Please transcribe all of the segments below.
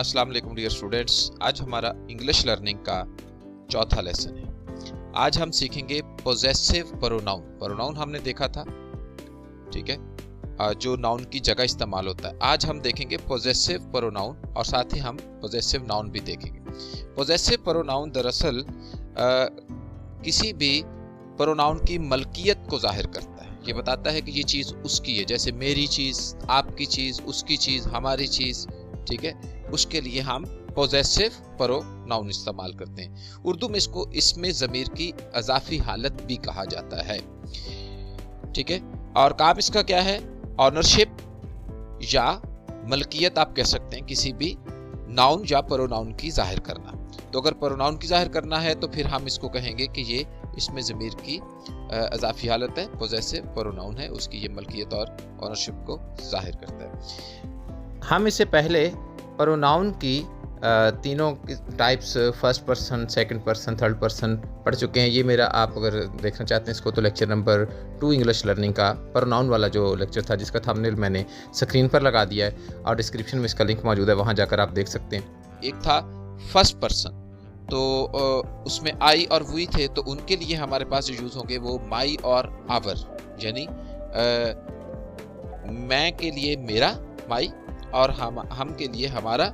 अस्सलाम वालेकुम dear students. आज हमारा इंग्लिश लर्निंग का चौथा लेसन है। आज हम सीखेंगे पोजेसिव प्रोनाउन। प्रोनाउन हमने देखा था, ठीक है, जो नाउन की जगह इस्तेमाल होता है। आज हम देखेंगे पोजेसिव प्रोनाउन और साथ ही हम पोजेसिव नाउन भी देखेंगे। पोजेसिव प्रोनाउन दरअसल किसी भी प्रोनाउन की मलकियत को जाहिर करता है। ये बताता है कि ये चीज़ उसकी है, जैसे मेरी चीज़, आपकी चीज़, उसकी चीज़, हमारी चीज़, ठीक है। उसके लिए हम पोजेसिव प्रोनाउन इस्तेमाल करते हैं। उर्दू में इसमें ज़मीर की अज़ाफ़ी हालत भी कहा जाता है, ठीक है। और काम इसका क्या है? ऑनरशिप या मलकियत आप कह सकते हैं, किसी भी नाउन या प्रोनाउन की जाहिर करना। तो अगर प्रोनाउन की जाहिर करना है तो फिर हम इसको कहेंगे कि ये इसमें ज़मीर की अज़ाफ़ी हालत है, पोजेसिव प्रोनाउन है, उसकी ये मलकियत और ऑनरशिप को जाहिर करता है। हम इससे पहले प्रोनाउन की तीनों types, first person, second person, third person पढ़ चुके हैं। ये मेरा, आप अगर देखना चाहते हैं इसको, तो लेक्चर नंबर 2 इंग्लिश लर्निंग का प्रोनाउन वाला जो लेक्चर था, जिसका थंबनेल मैंने स्क्रीन पर लगा दिया है और डिस्क्रिप्शन में इसका लिंक मौजूद है, वहाँ जाकर आप देख सकते हैं। एक था फर्स्ट पर्सन, तो उसमें आई और वी थे, तो उनके लिए हमारे पास जो यूज़ होंगे वो माई और आवर, यानी मैं के लिए मेरा माई और हम के लिए हमारा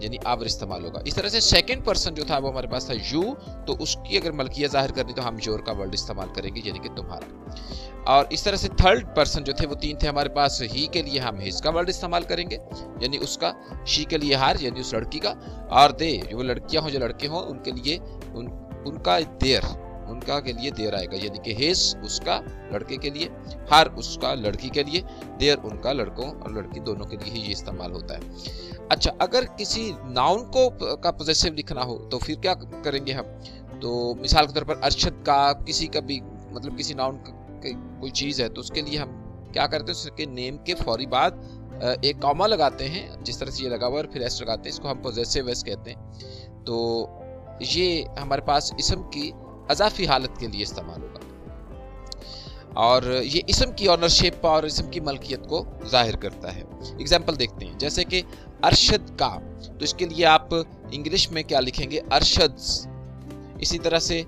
यानी आवर इस्तेमाल होगा। इस तरह से सेकंड पर्सन जो था वो हमारे पास था यू, तो उसकी अगर मलकियत जाहिर करनी तो हम योर का वर्ड इस्तेमाल करेंगे, यानी कि तुम्हारा। और इस तरह से थर्ड पर्सन जो थे वो 3 थे हमारे पास। ही के लिए हम हिज का वर्ड इस्तेमाल करेंगे, यानी उसका। शी के लिए हार, यानी उस लड़की का। और दे, जो लड़कियां हो जो लड़के हों, उनके लिए उनका देयर, उनका के लिए देयर आएगा, यानी कि हिज उसका लड़के के लिए, हर उसका लड़की के लिए, देयर उनका लड़कों और लड़की दोनों के लिए ही ये इस्तेमाल होता है। अच्छा, अगर किसी नाउन को का पोजेसिव लिखना हो तो फिर क्या करेंगे हम? तो मिसाल के तौर पर अरशद का, किसी का भी, मतलब किसी नाउन कोई चीज़ है, तो उसके लिए हम क्या करते हैं? उसके नेम के फौरी बाद एक कॉमा लगाते हैं, जिस तरह से ये लगा हुआ है, फिर एस लगाते हैं। इसको हम पोजेसिव एस कहते हैं। तो ये हमारे पास इसम की अज़ाफ़ी हालत के लिए इस्तेमाल होगा और ये इसम की ऑनरशिप और इसम की मलकियत को जाहिर करता है। एग्जाम्पल देखते हैं, जैसे कि अरशद का, तो इसके लिए आप इंग्लिश में क्या लिखेंगे? अरशद्स। इसी तरह से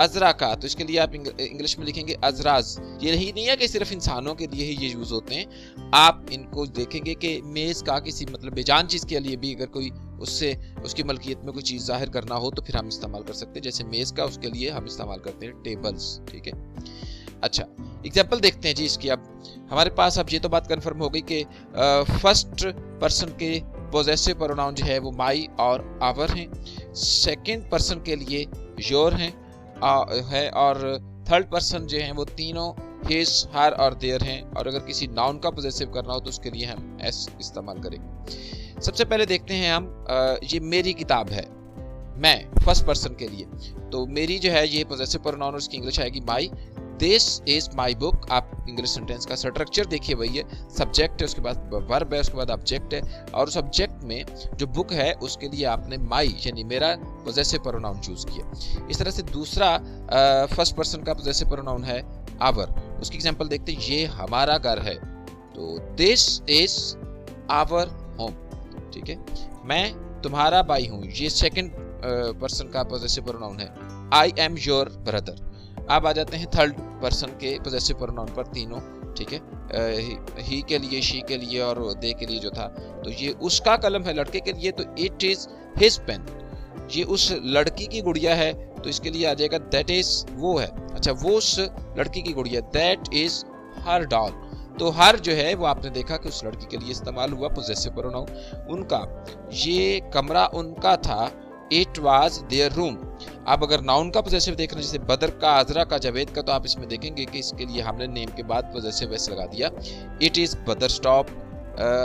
अजरा का, तो इसके लिए आप इंग्लिश में लिखेंगे अजराज। ये नहीं है कि सिर्फ इंसानों के लिए ही ये यूज़ होते हैं। आप इनको देखेंगे कि मेज़ का, किसी मतलब बेजान चीज़ के लिए भी अगर कोई उससे उसकी मलकियत में कोई चीज़ जाहिर करना हो तो फिर हम इस्तेमाल कर सकते हैं। जैसे मेज़ का, उसके लिए हम इस्तेमाल करते हैं टेबल्स, ठीक है। अच्छा, एग्जाम्पल देखते हैं जी इसकी। अब हमारे पास अब ये तो बात कंफर्म हो गई कि फर्स्ट पर्सन के पोजेसिव प्रोनाउन जो है वो माई और आवर हैं, सेकंड पर्सन के लिए योर हैं है, और थर्ड पर्सन जो हैं वो तीनों हिज, हर और देयर हैं। और अगर किसी नाउन का पोजेसिव करना हो तो उसके लिए हम एस इस्तेमाल करेंगे। सबसे पहले देखते हैं हम, ये मेरी किताब है, मैं, फर्स्ट पर्सन के लिए। तो मेरी जो है ये पोजेसिव प्रोनाउन, उसकी इंग्लिश आएगी my. This is my book. आप इंग्लिश सेंटेंस का स्ट्रक्चर देखिए, वही है। सब्जेक्ट है, उसके बाद वर्ब है, उसके बाद ऑब्जेक्ट है, और सब्जेक्ट में जो बुक है उसके लिए आपने माई यानी मेरा पोजेसिव प्रोनाउन चूज किया। इस तरह से दूसरा फर्स्ट पर्सन का पोजेसिव प्रोनाउन है आवर। उसकी एग्जांपल देखते हैं, ये हमारा घर है, तो दिस इज आवर होम, ठीक है। मैं तुम्हारा भाई हूँ, ये सेकंड पर्सन का पोजेसिव प्रोनाउन है। I am your brother. अब आ जाते हैं थर्ड पर्सन के पोजेसिव प्रोनाउन पर, तीनों, ठीक है। ही के लिए, शी के लिए और दे के लिए जो था, तो ये उसका कलम है लड़के के लिए, तो इट इज हिज पेन। ये उस लड़की की गुड़िया है, तो इसके लिए आ जाएगा दैट इज, वो है। अच्छा, वो उस लड़की की गुड़िया, दैट इज हर डॉल। तो हर जो है वो आपने देखा कि उस लड़की के लिए इस्तेमाल हुआ पोजेसिव प्रोनाउन। उनका, ये कमरा उनका था, इट वाज देयर रूम। अब अगर नाउन का पोजेसिव देखना, जैसे बदर का, अजरा का, जावेद का, तो आप इसमें देखेंगे कि इसके लिए हमने नेम के बाद पोजेसिव एस लगा दिया। इट इज बदर स्टॉप।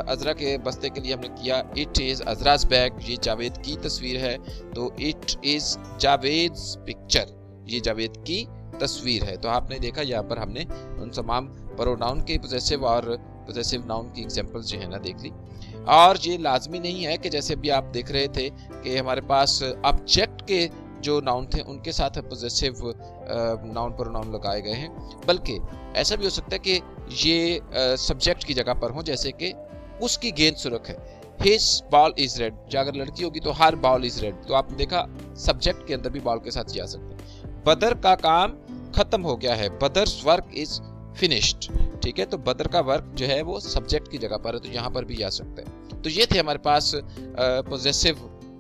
अजरा के बस्ते के लिए हमने किया इट इज अजराज बैग। ये जावेद की तस्वीर है, तो इट इज जावेद्स पिक्चर, ये जावेद की तस्वीर है। तो आपने देखा यहाँ पर हमने उन तमाम प्रोनाउन के पोजेसिव और पोजेसिव नाउन की एग्जांपल्स जो है ना देख ली। और ये लाजमी नहीं है कि जैसे अभी आप देख रहे थे कि हमारे पास ऑब्जेक्ट के जो नाउन थे उनके साथ पोजेसिव नाउन प्रोनाउन लगाए गए हैं, बल्कि ऐसा भी हो सकता है कि ये सब्जेक्ट की जगह पर हो, जैसे कि उसकी गेंद सुरख है। हिज बॉल इज रेड, जो अगर लड़की होगी तो हर बॉल इज रेड, तो आपने देखा सब्जेक्ट के अंदर भी बॉल के साथ जा सकते हैं। बदर का काम खत्म हो गया है, बदर्स वर्क इज फिनिश्ड, ठीक है, तो बदर का वर्क जो है वो सब्जेक्ट की जगह पर है, तो यहाँ पर भी जा सकते हैं। तो ये थे हमारे पास पोजेसिव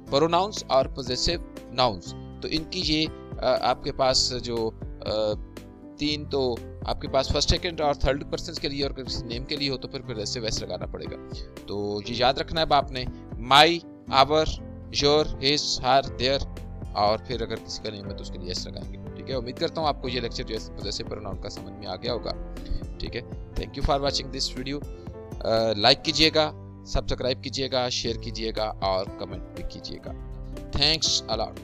प्रोनाउंस और पोजेसिव नाउन्स। तो इनकी ये आपके पास जो तीन, तो आपके पास फर्स्ट सेकंड और थर्ड पर्सन के लिए, और किसी नेम के लिए हो तो फिर ऐसे वैसे लगाना पड़ेगा। तो ये याद रखना है अब आपने, my, our, your, his, her, their, और फिर अगर किसी का नेम है तो उसके लिए ऐसे लगाएंगे, ठीक है। उम्मीद करता हूँ आपको ये लेक्चर जो है पोजेसिव प्रोनाउन का समझ में आ गया होगा, ठीक है। Thank you for watching this video. Like कीजिएगा, सब्सक्राइब कीजिएगा, शेयर कीजिएगा और कमेंट भी कीजिएगा। Thanks a lot.